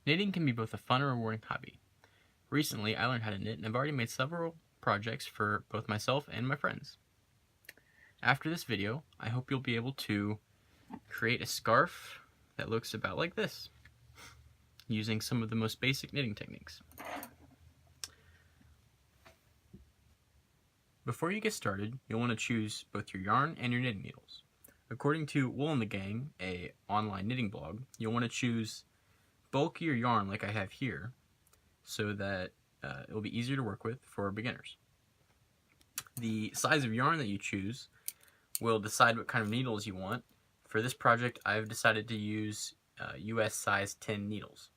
Knitting can be both a fun and rewarding hobby. Recently, I learned how to knit and I've already made several projects for both myself and my friends. After this video, I hope you'll be able to create a scarf that looks about like this, using some of the most basic knitting techniques. Before you get started, you'll want to choose both your yarn and your knitting needles. According to Wool and the Gang, an online knitting blog, you'll want to choose bulkier yarn like I have here, so that it will be easier to work with for beginners. The size of yarn that you choose will decide what kind of needles you want. For this project, I've decided to use US size 10 needles.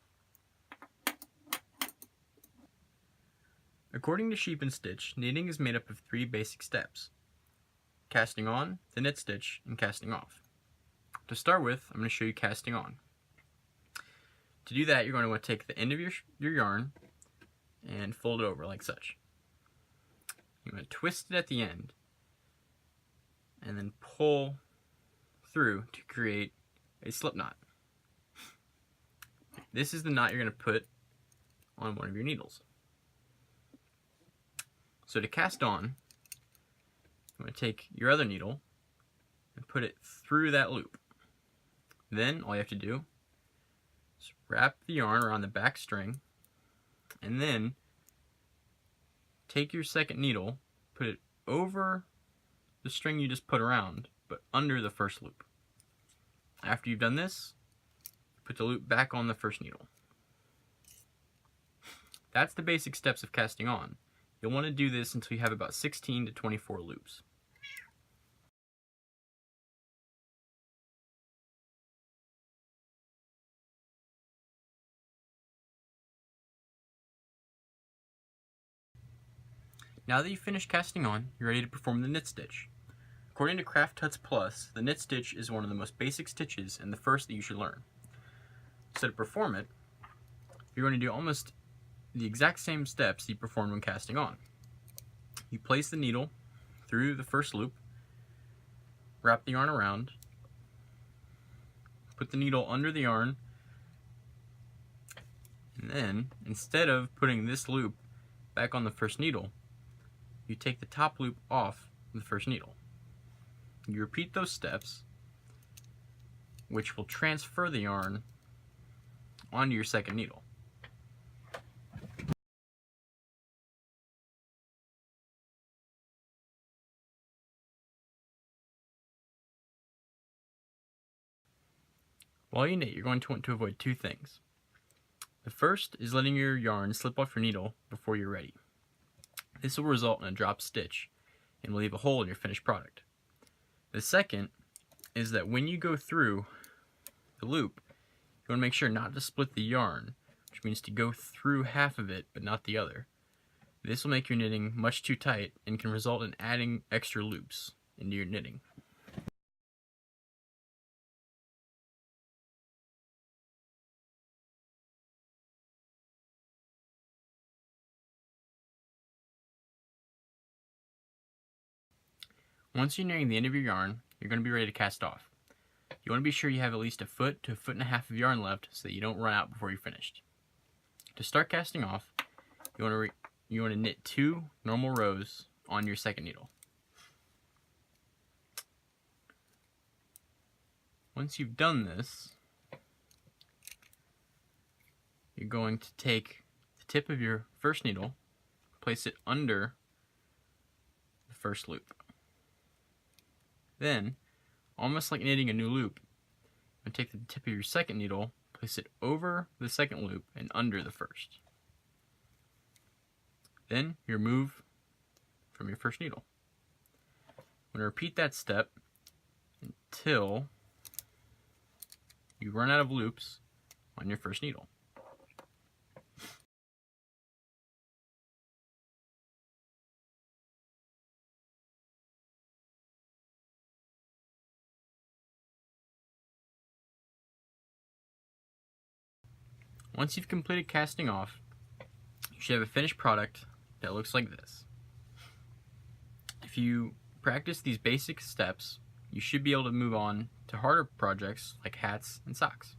According to Sheep and Stitch, knitting is made up of 3 basic steps: casting on, the knit stitch, and casting off. To start with, I'm going to show you casting on. To do that, you're going to want to take the end of your yarn and fold it over like such. You're going to twist it at the end and then pull through to create a slip knot. This is the knot you're going to put on one of your needles. So to cast on, I'm going to take your other needle and put it through that loop. Then all you have to do is wrap the yarn around the back string, and then take your second needle, put it over the string you just put around, but under the first loop. After you've done this, put the loop back on the first needle. That's the basic steps of casting on. You'll want to do this until you have about 16 to 24 loops. Now that you've finished casting on, you're ready to perform the knit stitch. According to Craft Tuts Plus, the knit stitch is one of the most basic stitches and the first that you should learn. So to perform it, you're going to do almost the exact same steps you performed when casting on. You place the needle through the first loop, wrap the yarn around, put the needle under the yarn, and then instead of putting this loop back on the first needle, you take the top loop off the first needle. You repeat those steps, which will transfer the yarn onto your second needle. While you knit, you're going to want to avoid 2 things. The first is letting your yarn slip off your needle before you're ready. This will result in a dropped stitch and will leave a hole in your finished product. The second is that when you go through the loop, you want to make sure not to split the yarn, which means to go through half of it but not the other. This will make your knitting much too tight and can result in adding extra loops into your knitting. Once you're nearing the end of your yarn, you're going to be ready to cast off. You want to be sure you have at least 1 foot to 1.5 feet of yarn left so that you don't run out before you're finished. To start casting off, you want to knit 2 normal rows on your second needle. Once you've done this, you're going to take the tip of your first needle, place it under the first loop. Then, almost like knitting a new loop, you take the tip of your second needle, place it over the second loop and under the first. Then you remove from your first needle. I'm going to repeat that step until you run out of loops on your first needle. Once you've completed casting off, you should have a finished product that looks like this. If you practice these basic steps, you should be able to move on to harder projects like hats and socks.